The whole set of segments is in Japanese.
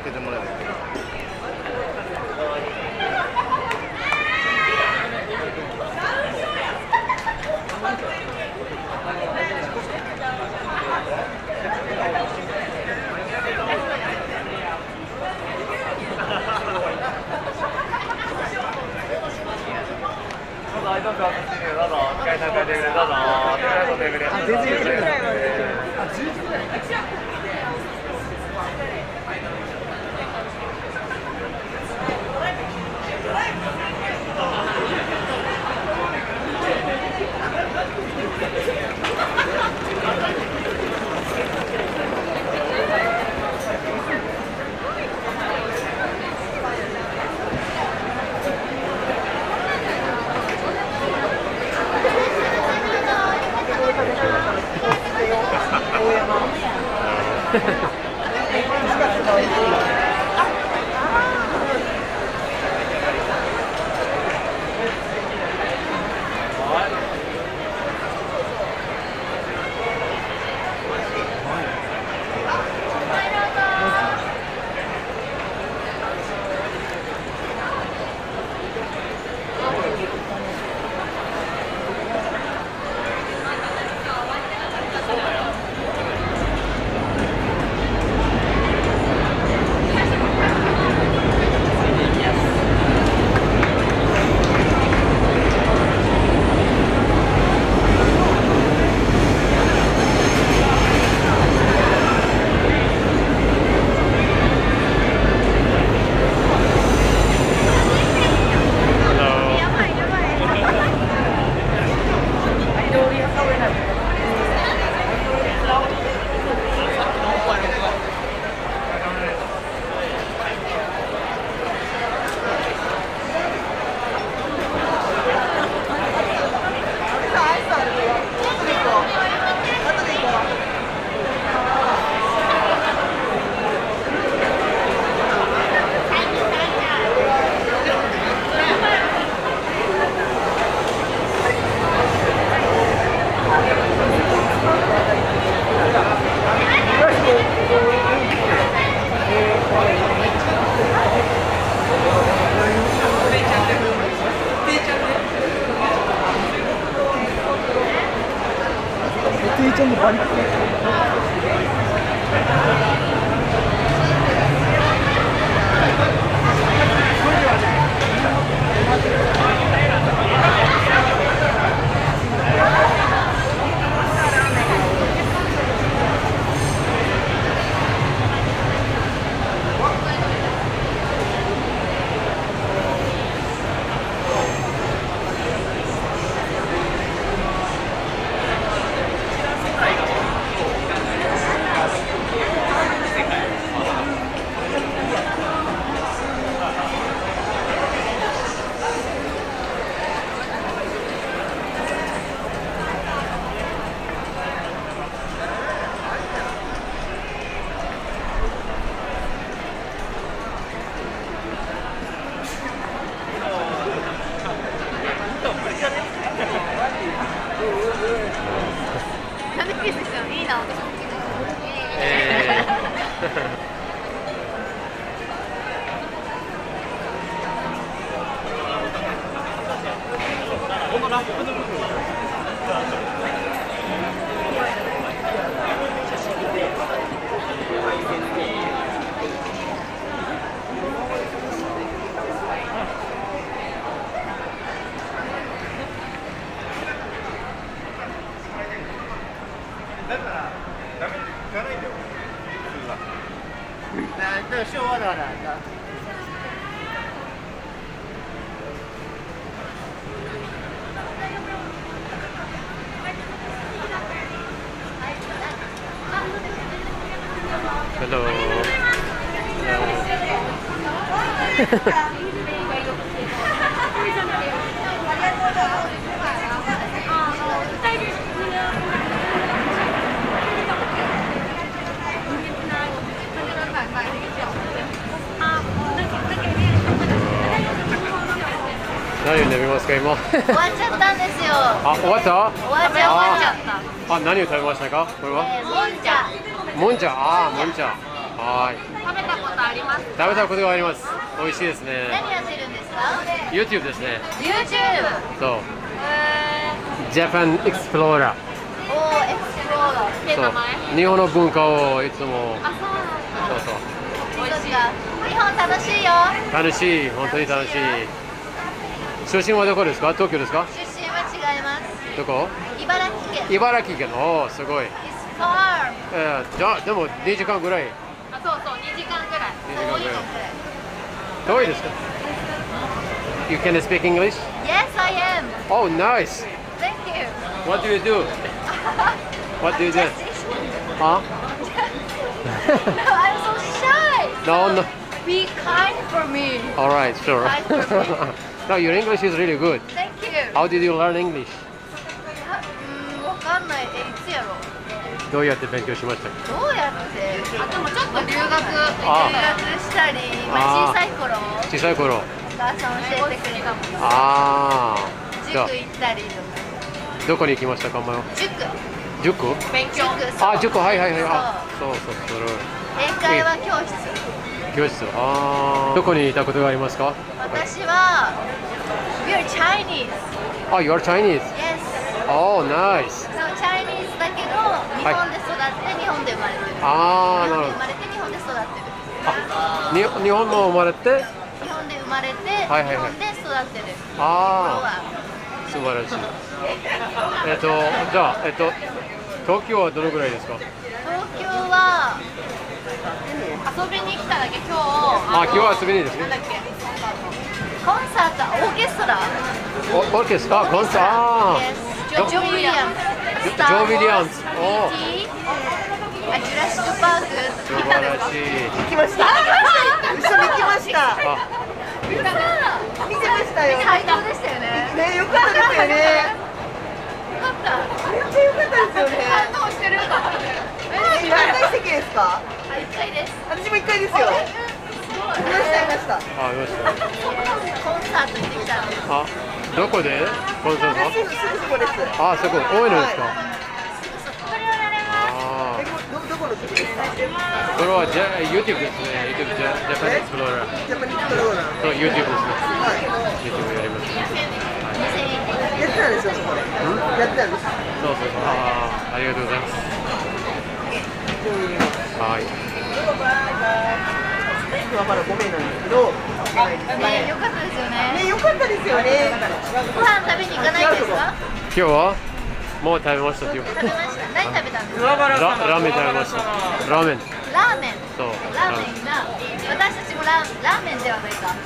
つけてもらえばいいけど。や私も聞いHello.何を食べますか今？終わっちゃったんですよ。あ、終わった？終わっちゃった。あ、何を食べましたか？これは？もんじゃ。もんじゃ、もんじゃ。はい。食べたことあります？食べたことがあります。美味しいですね。何やってるんですか？ YouTube ですね。YouTube。そう。Japan Explorer。おー、エクスプローラーってそう名前？。日本の文化をいつも。あ、そうなんだ。そうそう。美味しい。日本楽しいよ。楽しい、本当に楽しい。出身はどこですか？東京ですか？出身は違います。どこ？茨城県。茨城県。おー、すごい。 It's far。じゃあ、でも2時間ぐらい。あ、そうそう、2時間ぐらい。 2時間ぐらい遠いのこれ。遠いですか？ You can speak English? Yes, I am. Oh, nice. Thank you. What do you do? What do you do? Huh? No, I'm so shy. No, no. Be kind for me. All right, sure. Kind for No, your English is really good. Thank you. How did you learn English? わかんない。いつやろ？どうやって勉強しましたか？どうやって？あ、でもちょっと留学したり、あー小さい頃小さい頃。お母さん教えてくれたもん。ああ。じゃあ塾行ったりとか。どこに行きましたか？前は。塾。塾？勉強。あ、塾、はいはいはい。あ、そうそう、それ。英会話教室。教室。ああ。どこにいたことがありますか？私は We are Chinese. Ah, you are Chinese. Yes. Oh, nice. そう、Chinese だけど日本で育って日本で生まれてる。ああ、なるほど。日本で生まれて日本で育ってる。あ、日本も生まれて。日本で生まれて、はいはいはい日本で育ってる。ああ、素晴らしい。じゃあ、東京はどのぐらいですか？東京は遊びに来ただけ今日。あ、今日は遊びにですね。なんだっけ？コンサート、オーケストラ。オーケストラ、コンサート。あジョン・ウィリアムズ。ジョン・ウィリアムズ。おー。ジュラシック・パーク。素晴らしい。行きました。一緒に行きました。あ、見てましたよ。最高でしたよね。ね、よかったですよね。よかった。めっちゃ良かったですよね。感動してる。何階席ですか？あ、1階です。私も1階ですよ。いましたいました。あ、どうした。コンサート行ってきたんです。あ、どこで？コンサート。すぐそこです。あ、そこ、多いのですか？これはなれます。ああ。どこの曲ですか？これはYouTube ですね。YouTube ジャパンエクスプローラー。ジャパニーズローラー。そう、YouTube ですね。はい。 YouTube やります。やってたんですよ、そこで。やってたんです。そうそうそう。ありがとうございます。はい。今はまだ5名なんですけど。ね、よかったですよね。ね、良かったですよね。ご飯食べに行かないんですか？今日はもう食べましたよ。食べました。何食べたんですか？ラーメン食べました。ラーメン。ラーメン。そう。ラーメンな。私たちもラーメンではないか。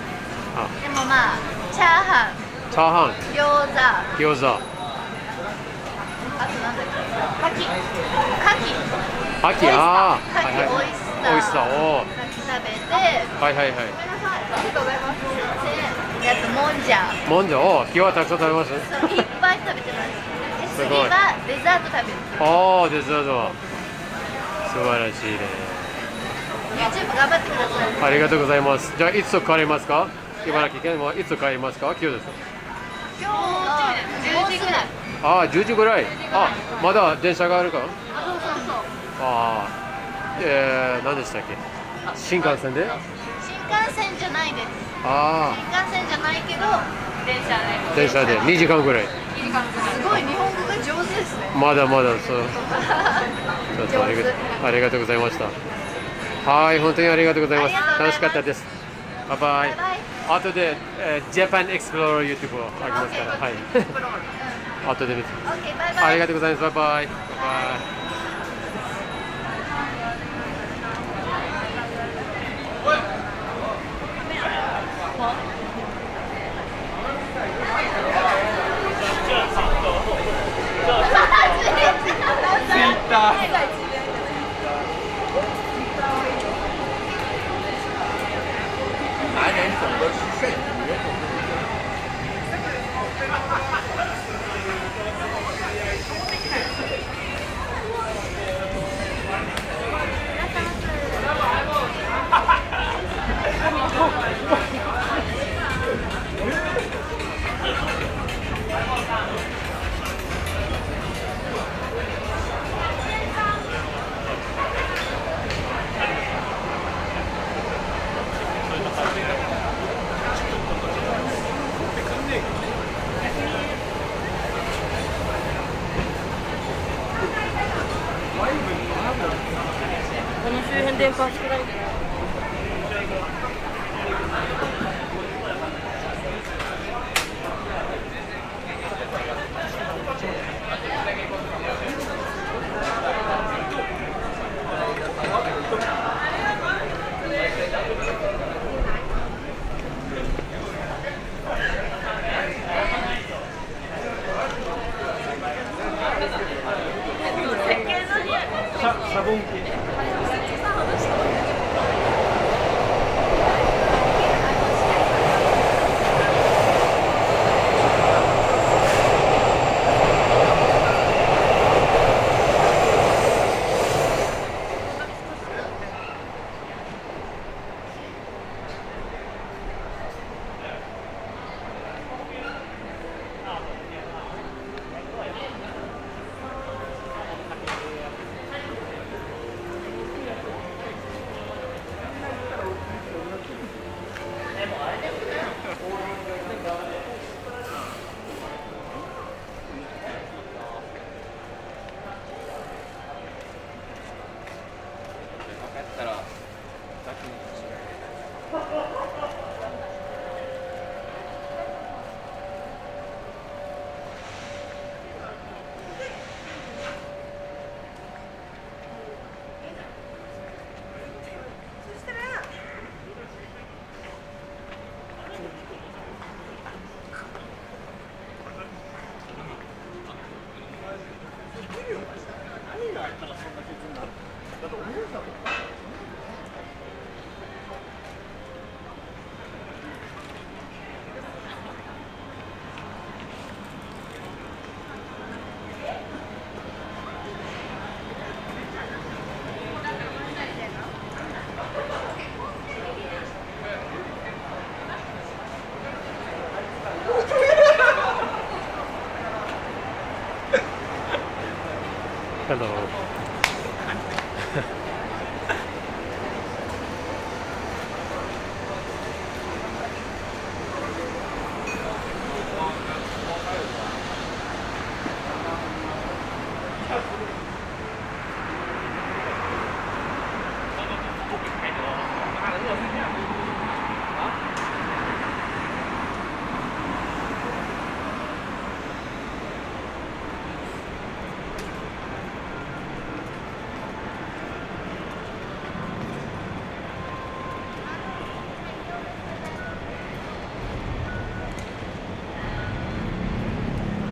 あ、でもまあ、チャーハン、チャーハン、餃子、餃子、あとなんだっけ？牡蠣。牡蠣、ああ、牡蠣オイスター。オイスター、おー。牡蠣食べて、はいはいはい。ありがとうございます。で、あともんじゃ。もんじゃ、おー、今日はたくさん食べましたね。そういっぱい食べてます。すごいで、次はデザート食べる。おー、デザート。素晴らしいね。YouTube 頑張ってください。ありがとうございます。じゃあ、いつ帰りますか？茨城県はいつ帰りますか？今日ですか？今日は10時ぐらい。ああ、10時ぐらい。あ、まだ電車があるか？あ、そうそうそう。ああ、何でしたっけ？新幹線で？新幹線じゃないです。あ新幹線じゃないけどあ、電車で2時間ぐらい。2時間ぐらい。すごい日本語が上手ですね。まだまだそう。ちょっとありがとうございました。はい、本当にありがとうございます。楽しかったです。バイバイ。後で、ジャパンエクスプローラー YouTube をあげますから。はい。後で見て。オッケー、バイバイ。ありがとうございます。バイバイ。バイバイ。この周辺電波少ない。シャボン系。Hello.